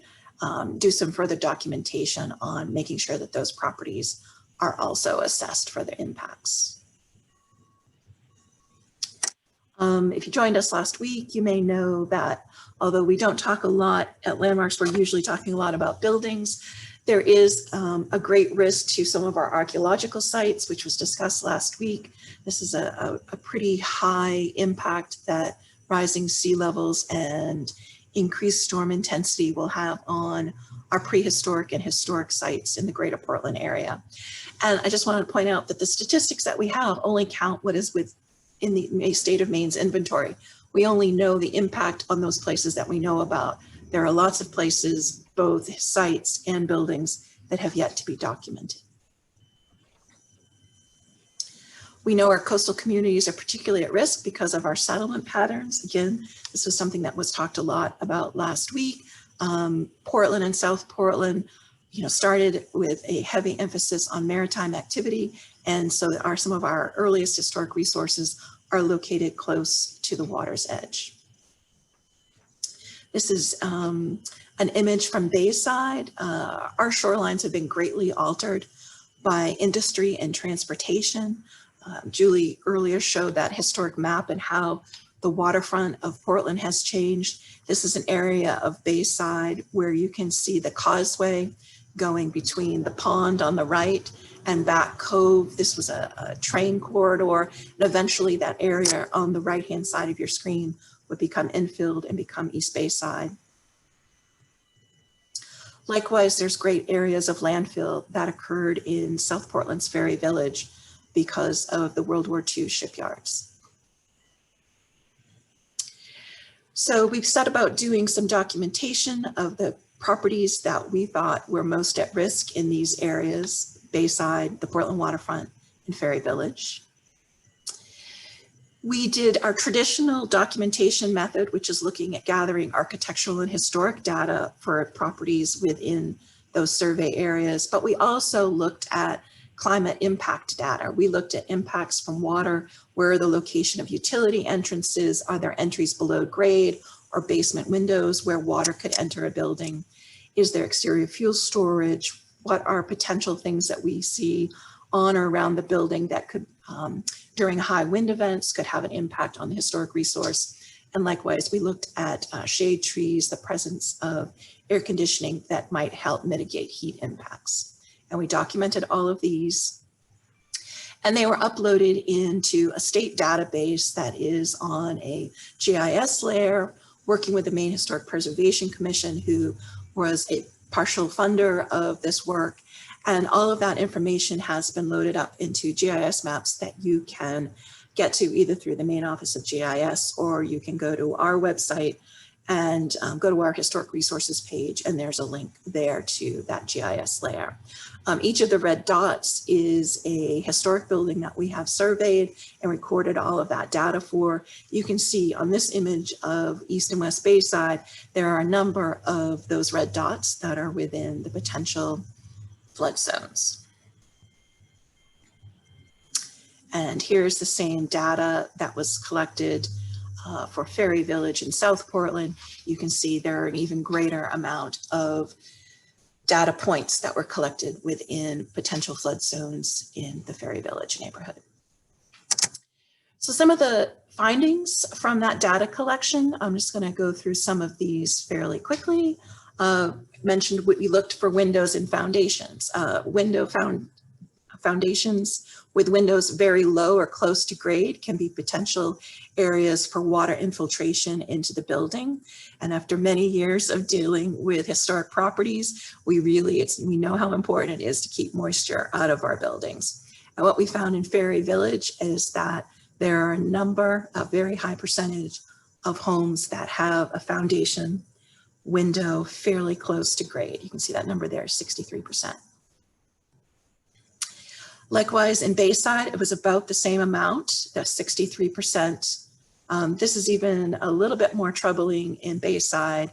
[SPEAKER 4] do some further documentation on making sure that those properties are also assessed for their impacts. If you joined us last week, you may know that although we don't talk a lot at Landmarks, we're usually talking a lot about buildings. There is a great risk to some of our archaeological sites, which was discussed last week. This is a pretty high impact that rising sea levels and increased storm intensity will have on our prehistoric and historic sites in the Greater Portland area. And I just wanted to point out that the statistics that we have only count what is in the state of Maine's inventory. We only know the impact on those places that we know about. There are lots of places, both sites and buildings, that have yet to be documented. We know our coastal communities are particularly at risk because of our settlement patterns. Again, this was something that was talked a lot about last week. Portland and South Portland, started with a heavy emphasis on maritime activity. And so some of our earliest historic resources are located close to the water's edge. This is an image from Bayside. Our shorelines have been greatly altered by industry and transportation. Julie earlier showed that historic map and how the waterfront of Portland has changed. This is an area of Bayside where you can see the causeway going between the pond on the right and Back Cove. This was a train corridor, and eventually that area on the right-hand side of your screen would become infilled and become East Bayside. Likewise, there's great areas of landfill that occurred in South Portland's Ferry Village because of the World War II shipyards. So we've set about doing some documentation of the properties that we thought were most at risk in these areas: Bayside, the Portland waterfront, and Ferry Village. We did our traditional documentation method, which is looking at gathering architectural and historic data for properties within those survey areas, but we also looked at climate impact data. We looked at impacts from water. Where are the location of utility entrances? Are there entries below grade or basement windows where water could enter a building? Is there exterior fuel storage? What are potential things that we see on or around the building that could, during high wind events, could have an impact on the historic resource? And likewise, we looked at shade trees, the presence of air conditioning that might help mitigate heat impacts. And we documented all of these, and they were uploaded into a state database that is on a GIS layer, working with the Maine Historic Preservation Commission, who was a partial funder of this work. And all of that information has been loaded up into GIS maps that you can get to either through the Maine Office of GIS, or you can go to our website and go to our historic resources page, and there's a link there to that GIS layer. Each of the red dots is a historic building that we have surveyed and recorded all of that data for. You can see on this image of East and West Bayside, there are a number of those red dots that are within the potential flood zones. And here's the same data that was collected for Ferry Village in South Portland. You can see there are an even greater amount of data points that were collected within potential flood zones in the Ferry Village neighborhood. So some of the findings from that data collection, I'm just going to go through some of these fairly quickly. Mentioned we looked for windows and foundations. Foundations with windows very low or close to grade can be potential areas for water infiltration into the building. And after many years of dealing with historic properties, we know how important it is to keep moisture out of our buildings. And what we found in Ferry Village is that there are a very high percentage of homes that have a foundation window fairly close to grade. You can see that number there, 63%. Likewise, in Bayside, it was about the same amount, that's 63%. This is even a little bit more troubling in Bayside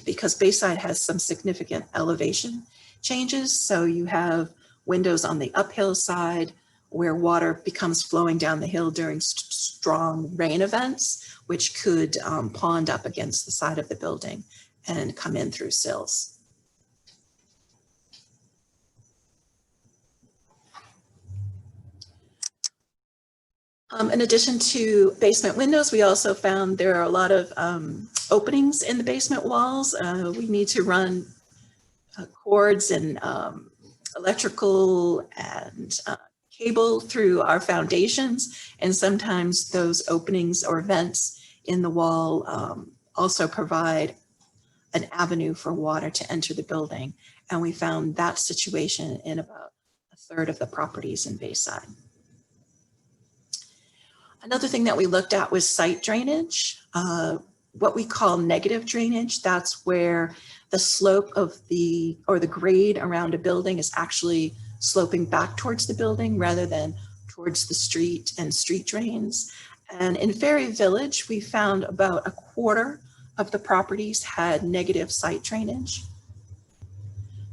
[SPEAKER 4] because Bayside has some significant elevation changes. So you have windows on the uphill side where water becomes flowing down the hill during strong rain events, which could pond up against the side of the building and come in through sills. In addition to basement windows, we also found there are a lot of openings in the basement walls. We need to run cords and electrical and cable through our foundations, and sometimes those openings or vents in the wall also provide an avenue for water to enter the building. And we found that situation in about a third of the properties in Bayside. Another thing that we looked at was site drainage, what we call negative drainage. That's where the slope of the grade around a building is actually sloping back towards the building rather than towards the street and street drains. And in Ferry Village, we found about a quarter of the properties had negative site drainage.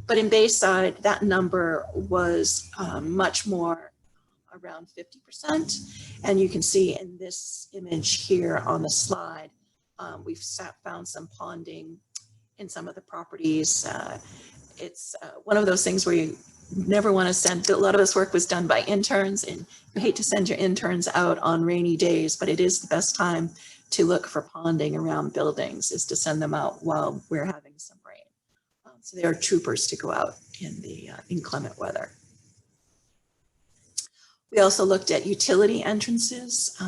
[SPEAKER 4] But in Bayside, that number was much more, around 50%. And you can see in this image here on the slide, We've found some ponding in some of the properties. It's one of those things where you never want to send, a lot of this work was done by interns, and you hate to send your interns out on rainy days, but it is the best time to look for ponding around buildings, is to send them out while we're having some rain. So they are troopers to go out in the inclement weather. We also looked at utility entrances.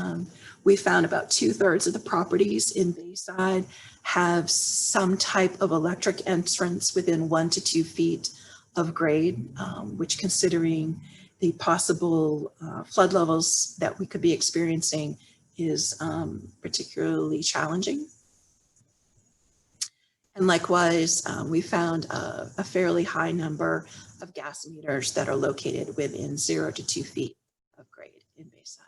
[SPEAKER 4] We found about 2/3 of the properties in Bayside have some type of electric entrance within 1 to 2 feet of grade, which, considering the possible flood levels that we could be experiencing, is particularly challenging. And likewise, we found a fairly high number of gas meters that are located within 0 to 2 feet of grade in Bayside.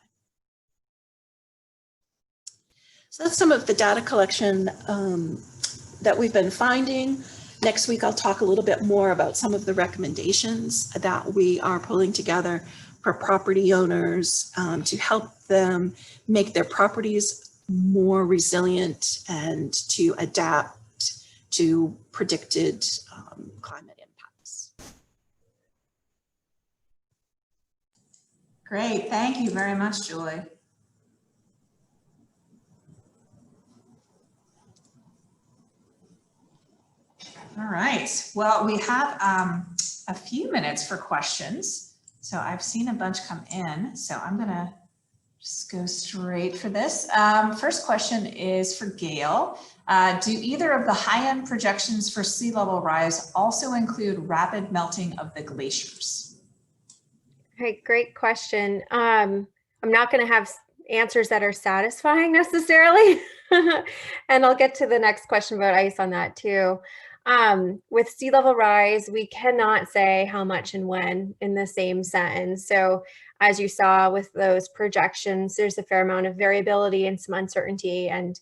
[SPEAKER 4] So that's some of the data collection that we've been finding. Next week, I'll talk a little bit more about some of the recommendations that we are pulling together for property owners to help them make their properties more resilient and to adapt to predicted climate impacts.
[SPEAKER 1] Great, thank you very much, Julie. All right, well, we have a few minutes for questions. So I've seen a bunch come in, so I'm gonna just go straight for this. First question is for Gayle. Do either of the high-end projections for sea level rise also include rapid melting of the glaciers?
[SPEAKER 2] Okay, great question. I'm not going to have answers that are satisfying necessarily. And I'll get to the next question about ice on that too. With sea level rise, we cannot say how much and when in the same sentence. So as you saw with those projections, there's a fair amount of variability and some uncertainty, and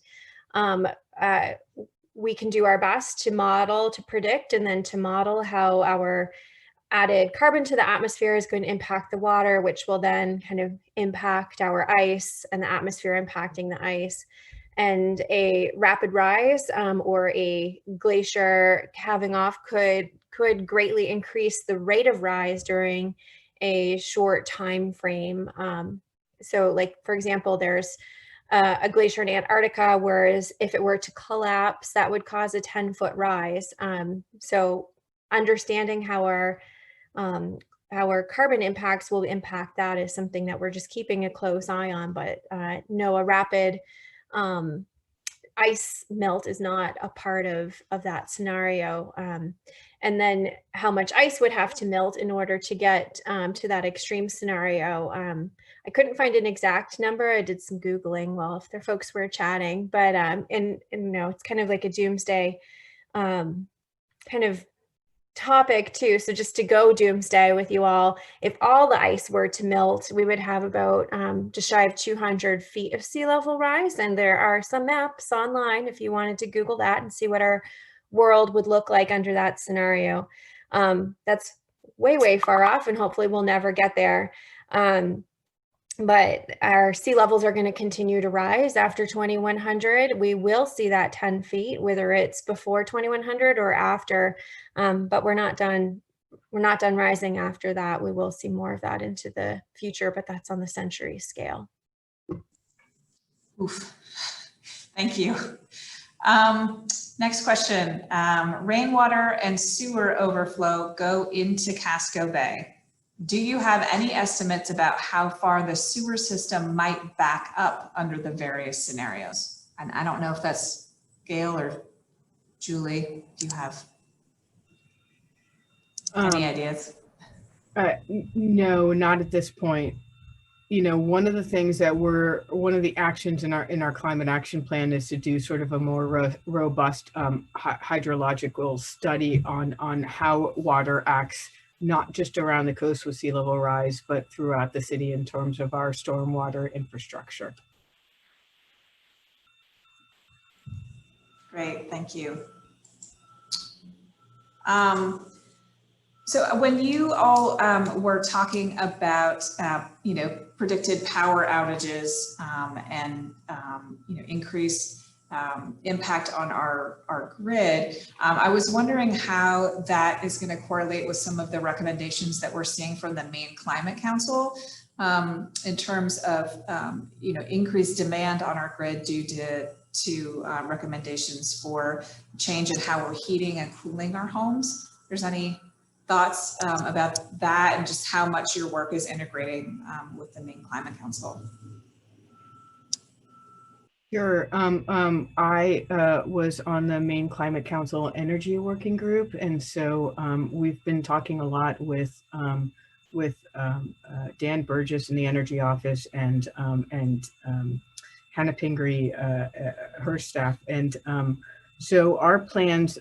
[SPEAKER 2] we can do our best to model, to predict, and then to model how our added carbon to the atmosphere is going to impact the water, which will then kind of impact our ice, and the atmosphere impacting the ice. And a rapid rise or a glacier calving off could greatly increase the rate of rise during a short time frame. So like, for example, there's a glacier in Antarctica, whereas if it were to collapse, that would cause a 10-foot rise. So understanding how our carbon impacts will impact that is something that we're just keeping a close eye on. But no, a rapid ice melt is not a part of that scenario. And then how much ice would have to melt in order to get to that extreme scenario. I couldn't find an exact number. I did some Googling while if their folks were chatting, but and you know, it's kind of like a doomsday kind of topic too. So just to go doomsday with you all, if all the ice were to melt, we would have about just shy of 200 feet of sea level rise. And there are some maps online if you wanted to Google that and see what our world would look like under that scenario. That's way, way far off, and hopefully we'll never get there. But our sea levels are going to continue to rise after 2100. We will see that 10 feet, whether it's before 2100 or after, but we're not done. We're not done rising after that. We will see more of that into the future, but that's on the century scale.
[SPEAKER 1] Oof. Thank you. Next question. Rainwater and sewer overflow go into Casco Bay. Do you have any estimates about how far the sewer system might back up under the various scenarios? And I don't know if that's Gayle or Julie. Do you have any ideas?
[SPEAKER 3] No, not at this point. You know, one of the things that one of the actions in our climate action plan is to do sort of a more robust hydrological study on how water acts, not just around the coast with sea level rise, but throughout the city in terms of our stormwater infrastructure.
[SPEAKER 1] Great, thank you. So when you all were talking about, predicted power outages and, increased impact on our grid. I was wondering how that is going to correlate with some of the recommendations that we're seeing from the Maine Climate Council in terms of increased demand on our grid due to recommendations for change in how we're heating and cooling our homes. If there's any thoughts about that and just how much your work is integrating with the Maine Climate Council?
[SPEAKER 3] Sure. I was on the Maine Climate Council Energy Working Group, and so we've been talking a lot with Dan Burgess in the Energy Office and Hannah Pingree, her staff, and so our plans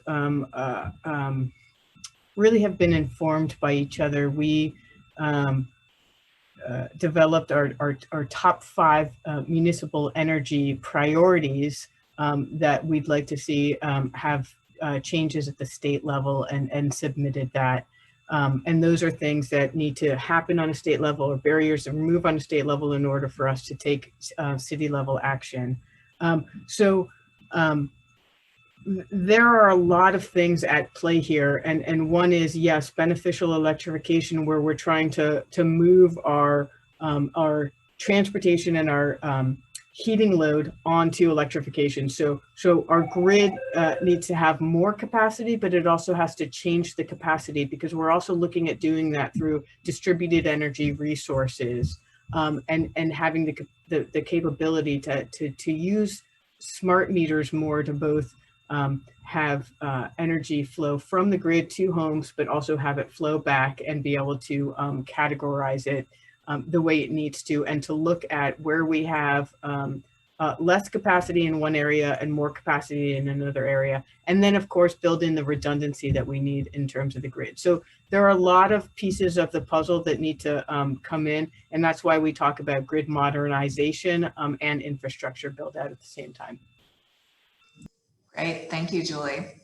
[SPEAKER 3] really have been informed by each other. We developed our top 5 municipal energy priorities that we'd like to see have changes at the state level and submitted that. And those are things that need to happen on a state level or barriers to remove on a state level in order for us to take city level action. There are a lot of things at play here, and one is, yes, beneficial electrification, where we're trying to move our transportation and our heating load onto electrification. So our grid needs to have more capacity, but it also has to change the capacity, because we're also looking at doing that through distributed energy resources and having the capability to use smart meters more to both have energy flow from the grid to homes, but also have it flow back and be able to categorize it the way it needs to, and to look at where we have less capacity in one area and more capacity in another area. And then of course, build in the redundancy that we need in terms of the grid. So there are a lot of pieces of the puzzle that need to come in. And that's why we talk about grid modernization and infrastructure build out at the same time.
[SPEAKER 1] Great, thank you, Julie.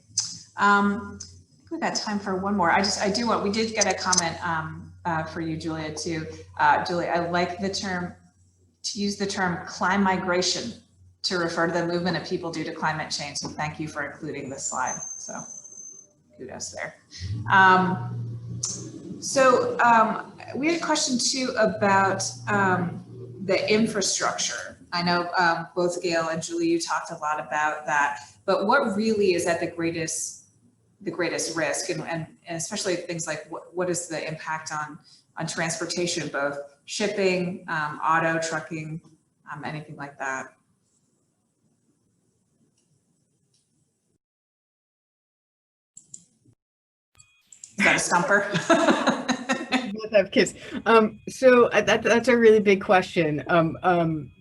[SPEAKER 1] I think we've got time for one more. We did get a comment for you, Julia, too. Julie, I like to use the term climate migration to refer to the movement of people due to climate change. So thank you for including this slide. So kudos there. We had a question too about the infrastructure. I know both Gayle and Julie, you talked a lot about that, but what really is at the greatest risk, and especially things like what is the impact on transportation, both shipping, auto, trucking, anything like that? Is that a stumper?
[SPEAKER 3] Both have kids. So that's a really big question.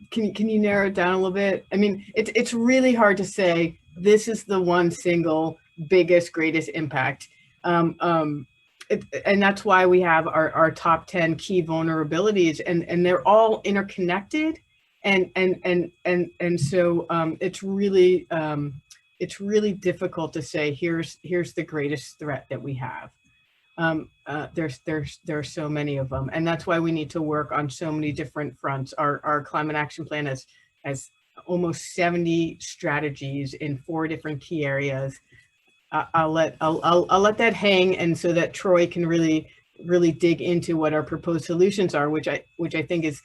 [SPEAKER 3] Can you narrow it down a little bit? I mean, it's really hard to say this is the one single biggest, greatest impact. And that's why we have our top 10 key vulnerabilities, and they're all interconnected. And so it's really difficult to say here's the greatest threat that we have. There's so many of them, and that's why we need to work on so many different fronts. Our climate action plan has almost 70 strategies in 4 different key areas. I'll let that hang, and so that Troy can really dig into what our proposed solutions are, which I think is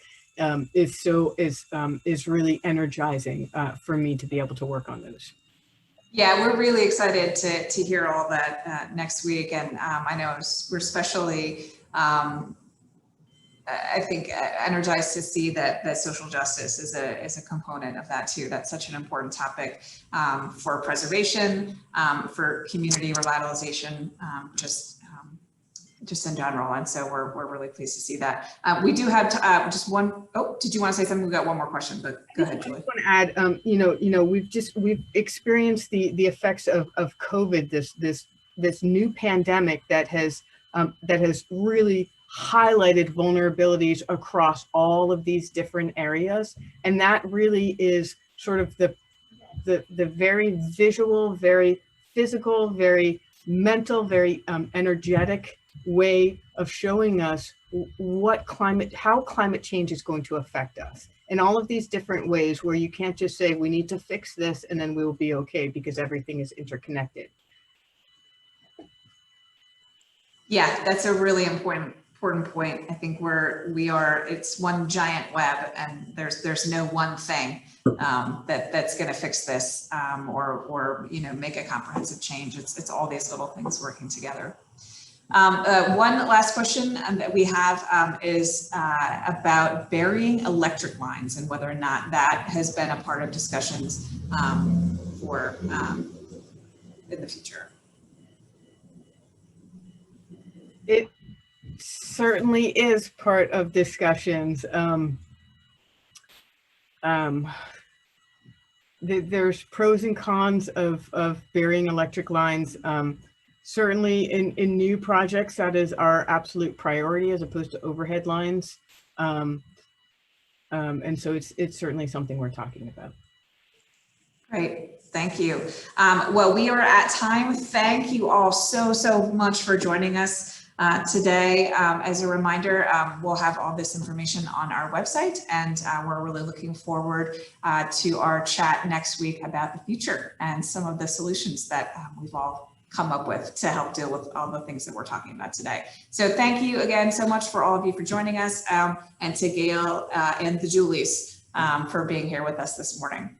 [SPEAKER 3] really energizing for me to be able to work on those.
[SPEAKER 1] Yeah, we're really excited to hear all that next week, and I know we're especially I think energized to see that social justice is a component of that too. That's such an important topic for preservation, for community revitalization, just in general. And so we're really pleased to see that. We do have just one. Oh, did you want to say something? We've got one more question, but go ahead, Julie.
[SPEAKER 3] I want to add, we've experienced the effects of COVID, this new pandemic that has really highlighted vulnerabilities across all of these different areas. And that really is sort of the very visual, very physical, very mental, very energetic way of showing us how climate change is going to affect us. in all of these different ways where you can't just say, we need to fix this and then we will be okay because everything is interconnected.
[SPEAKER 1] Yeah, that's a really important point. I think it's one giant web, and there's no one thing that's going to fix this or make a comprehensive change. It's all these little things working together. One last question that we have is about burying electric lines and whether or not that has been a part of discussions for in the future.
[SPEAKER 3] It certainly is part of discussions. There's pros and cons of burying electric lines. Certainly in new projects, that is our absolute priority as opposed to overhead lines. And so it's certainly something we're talking about.
[SPEAKER 1] Great, thank you. Well, we are at time. Thank you all so much for joining us today. As a reminder, we'll have all this information on our website, and we're really looking forward to our chat next week about the future and some of the solutions that we've all come up with to help deal with all the things that we're talking about today. So thank you again so much for all of you for joining us, and to Gayle and the Julies for being here with us this morning.